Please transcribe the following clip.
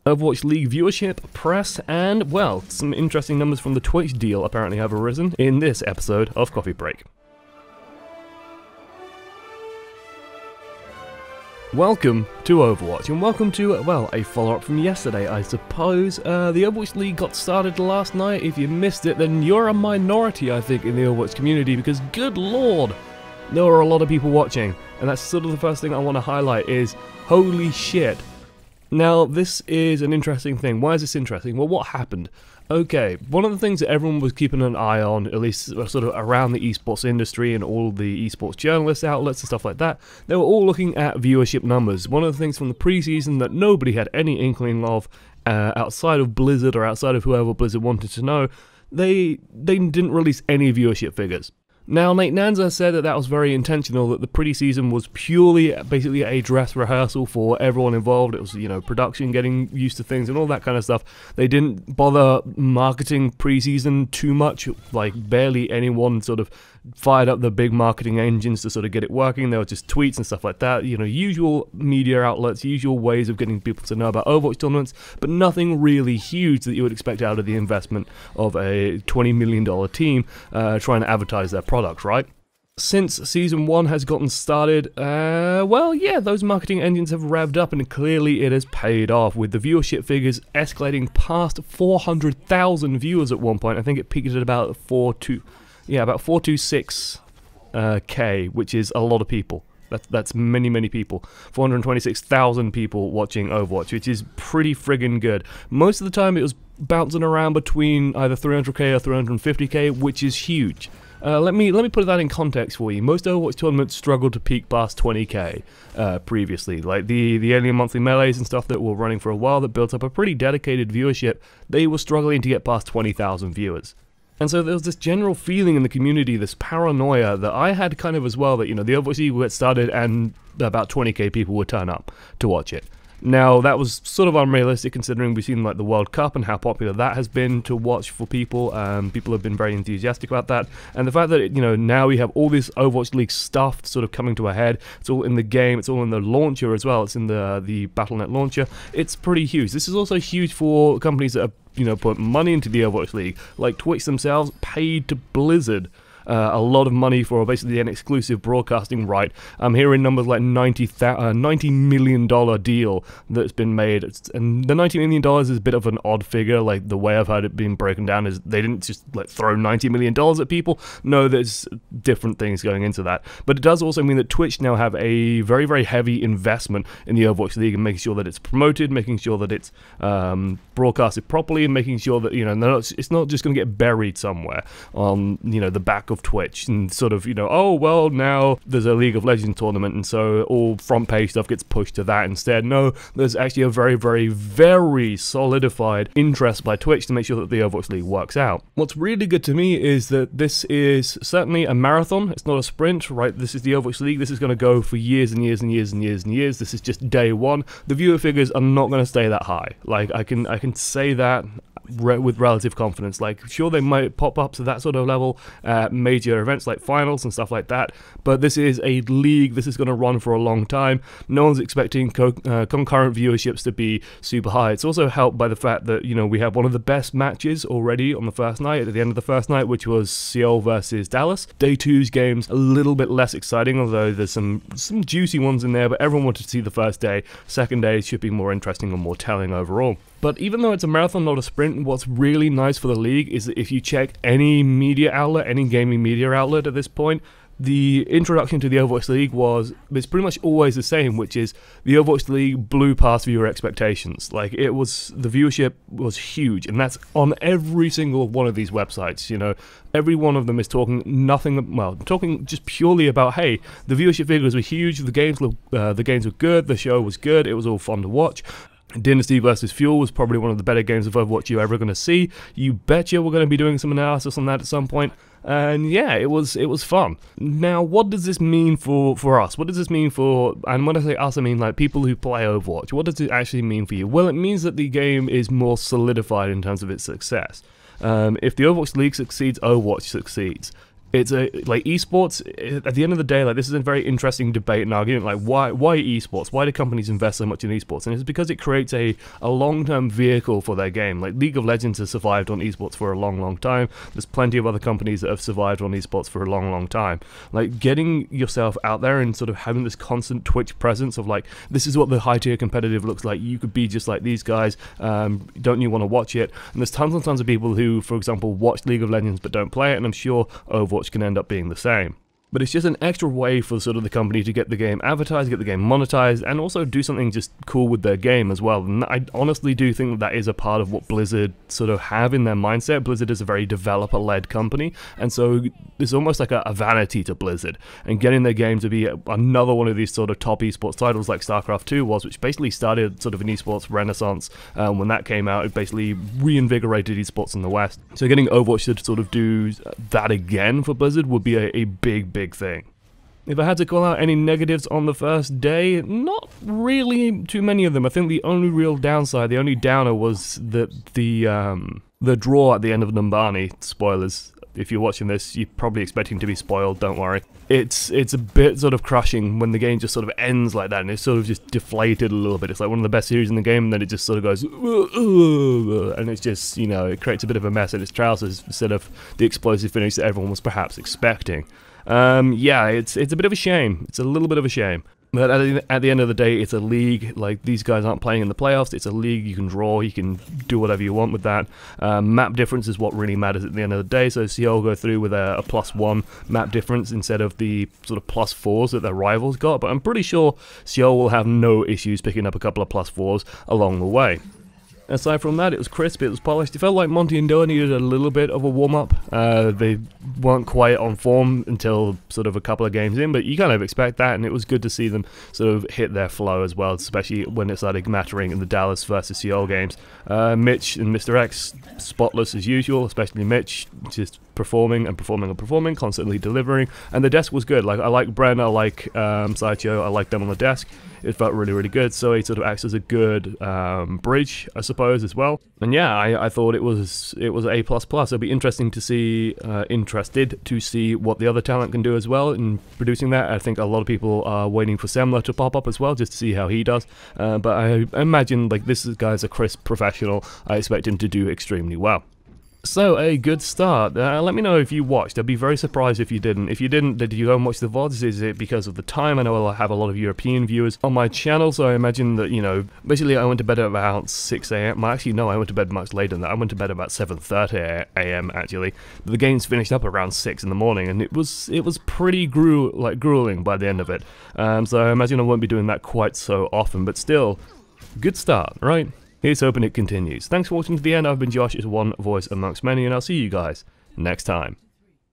Overwatch League viewership, press, and, well, some interesting numbers from the Twitch deal apparently have arisen in this episode of Coffee Break. Welcome to Overwatch, and welcome to, well, a follow-up from yesterday, I suppose. The Overwatch League got started last night. If you missed it, then you're a minority, I think, in the Overwatch community, because good lord, there are a lot of people watching. And that's sort of the first thing I want to highlight is, holy shit. Now, this is an interesting thing. Why is this interesting? Well, what happened? Okay, one of the things that everyone was keeping an eye on, at least sort of around the esports industry and all the esports journalist outlets and stuff like that, they were all looking at viewership numbers. One of the things from the preseason that nobody had any inkling of, outside of Blizzard or outside of whoever Blizzard wanted to know, they didn't release any viewership figures. Now, Nate Nanza said that was very intentional, that the preseason was purely, basically a dress rehearsal for everyone involved. It was, you know, production, getting used to things and all that kind of stuff. They didn't bother marketing preseason too much, like barely anyone sort of fired up the big marketing engines to sort of get it working. There were just tweets and stuff like that, you know, usual media outlets, usual ways of getting people to know about Overwatch tournaments, but nothing really huge that you would expect out of the investment of a $20 million team trying to advertise their products, right? Since Season 1 has gotten started, well, yeah, those marketing engines have revved up, and clearly it has paid off, with the viewership figures escalating past 400,000 viewers at one point. I think it peaked at about 426K, which is a lot of people. That's many people. 426,000 people watching Overwatch, which is pretty friggin' good. Most of the time it was bouncing around between either 300k or 350k, which is huge. Let me put that in context for you. Most Overwatch tournaments struggled to peak past 20k previously. Like the early monthly melees and stuff that were running for a while that built up a pretty dedicated viewership, they were struggling to get past 20,000 viewers. And so there was this general feeling in the community, this paranoia that I had kind of as well, that, you know, the Overwatch League would get started and about 20k people would turn up to watch it. Now, that was sort of unrealistic considering we've seen like the World Cup and how popular that has been to watch for people. People have been very enthusiastic about that. And the fact that, you know, now we have all this Overwatch League stuff sort of coming to a head. It's all in the game, it's all in the launcher as well. It's in the Battle.net launcher. It's pretty huge. This is also huge for companies that have, you know, put money into the Overwatch League. Like Twitch themselves paid to Blizzard a lot of money for basically an exclusive broadcasting right. I'm hearing numbers like $90 million deal that's been made, and the $90 million is a bit of an odd figure. Like the way I've heard it being broken down is they didn't just like throw $90 million at people. No, there's different things going into that. But it does also mean that Twitch now have a very heavy investment in the Overwatch League and making sure that it's promoted, making sure that it's broadcasted properly, and making sure that, you know, it's not just going to get buried somewhere on, you know, the back of Twitch and sort of, you know, oh well, now there's a League of Legends tournament and so all front page stuff gets pushed to that instead. No, there's actually a very solidified interest by Twitch to make sure that the Overwatch League works out. What's really good to me is that this is certainly a marathon. It's not a sprint, right? This is the Overwatch League. This is going to go for years and years and years and years and years. This is just day one. The viewer figures are not going to stay that high. Like I can say that with relative confidence. Like, sure, they might pop up to that sort of level at major events like finals and stuff like that, but this is a league. This is going to run for a long time. No one's expecting concurrent viewerships to be super high. It's also helped by the fact that, you know, we have one of the best matches already on the first night, at the end of the first night, which was Seoul versus Dallas. Day two's game's a little bit less exciting, although there's some juicy ones in there, but everyone wanted to see the first day. Second day should be more interesting and more telling overall. But even though it's a marathon, not a sprint, what's really nice for the league is that if you check any media outlet, any gaming media outlet at this point, the introduction to the Overwatch League it's pretty much always the same, which is the Overwatch League blew past viewer expectations. Like, the viewership was huge, and that's on every single one of these websites, you know. Every one of them is talking talking just purely about, hey, the viewership figures were huge, the games were good, the show was good, it was all fun to watch. Dynasty vs Fuel was probably one of the better games of Overwatch you're ever going to see. You betcha we're going to be doing some analysis on that at some point. And yeah, it was fun. Now, what does this mean for us? What does this mean for, and when I say us, I mean like people who play Overwatch. What does it actually mean for you? Well, it means that the game is more solidified in terms of its success. If the Overwatch League succeeds, Overwatch succeeds. It's like esports. At the end of the day, like this is a very interesting debate and argument. Like why esports? Why do companies invest so much in esports? And it's because it creates a long-term vehicle for their game. Like League of Legends has survived on esports for a long time. There's plenty of other companies that have survived on esports for a long time. Like getting yourself out there and sort of having this constant Twitch presence of like, this is what the high-tier competitive looks like. You could be just like these guys. Don't you want to watch it? And there's tons and tons of people who, for example, watch League of Legends but don't play it. And I'm sure Overwatch can end up being the same. But it's just an extra way for sort of the company to get the game advertised, get the game monetized, and also do something just cool with their game as well. And I honestly do think that is a part of what Blizzard sort of have in their mindset. Blizzard is a very developer-led company, and so there's almost like a vanity to Blizzard. And getting their game to be another one of these sort of top esports titles like StarCraft 2 was, which basically started sort of an esports renaissance when that came out. It basically reinvigorated esports in the West. So getting Overwatch to sort of do that again for Blizzard would be a big thing. If I had to call out any negatives on the first day, not really too many of them. I think the only real downside, the only downer, was that the draw at the end of Numbani, spoilers, if you're watching this, you're probably expecting to be spoiled, don't worry. It's a bit sort of crushing when the game just sort of ends like that, and it's sort of just deflated a little bit. It's like one of the best series in the game, and then it just sort of goes, and it's just, you know, it creates a bit of a mess in its trousers instead of the explosive finish that everyone was perhaps expecting. Yeah, it's a bit of a shame. It's a little bit of a shame. But at the end of the day, it's a league. Like, these guys aren't playing in the playoffs. It's a league. You can draw. You can do whatever you want with that. Map difference is what really matters at the end of the day. So Seoul go through with a +1 map difference instead of the sort of +4s that their rivals got. But I'm pretty sure Seoul will have no issues picking up a couple of +4s along the way. Aside from that, it was crisp, it was polished. It felt like Monty and Doa needed a little bit of a warm-up. They weren't quite on form until sort of a couple of games in, but you kind of expect that, and it was good to see them sort of hit their flow as well, especially when it started mattering in the Dallas versus Seoul games. Mitch and Mr. X, spotless as usual, especially Mitch, just performing, constantly delivering, and the desk was good. Like, I like Bren, I like Sideshow, I like them on the desk. It felt really good, so it sort of acts as a good bridge, I suppose, as well. And yeah, I thought it was A++. It'll be interesting to see, interested to see what the other talent can do as well in producing that. I think a lot of people are waiting for Semler to pop up as well, just to see how he does. But I imagine, like, this guy's a crisp professional. I expect him to do extremely well. So, a good start. Let me know if you watched. I'd be very surprised if you didn't. If you didn't, did you go and watch the VODs? Is it because of the time? I know I have a lot of European viewers on my channel, so I imagine that, you know, basically I went to bed at about 6 AM. Well, actually, no, I went to bed much later than that. I went to bed about 7:30 AM, actually. But the game's finished up around 6 in the morning, and it was pretty grueling by the end of it. So I imagine I won't be doing that quite so often, but still, good start, right? Here's hoping it continues. Thanks for watching to the end. I've been Josh, it's one voice amongst many, and I'll see you guys next time.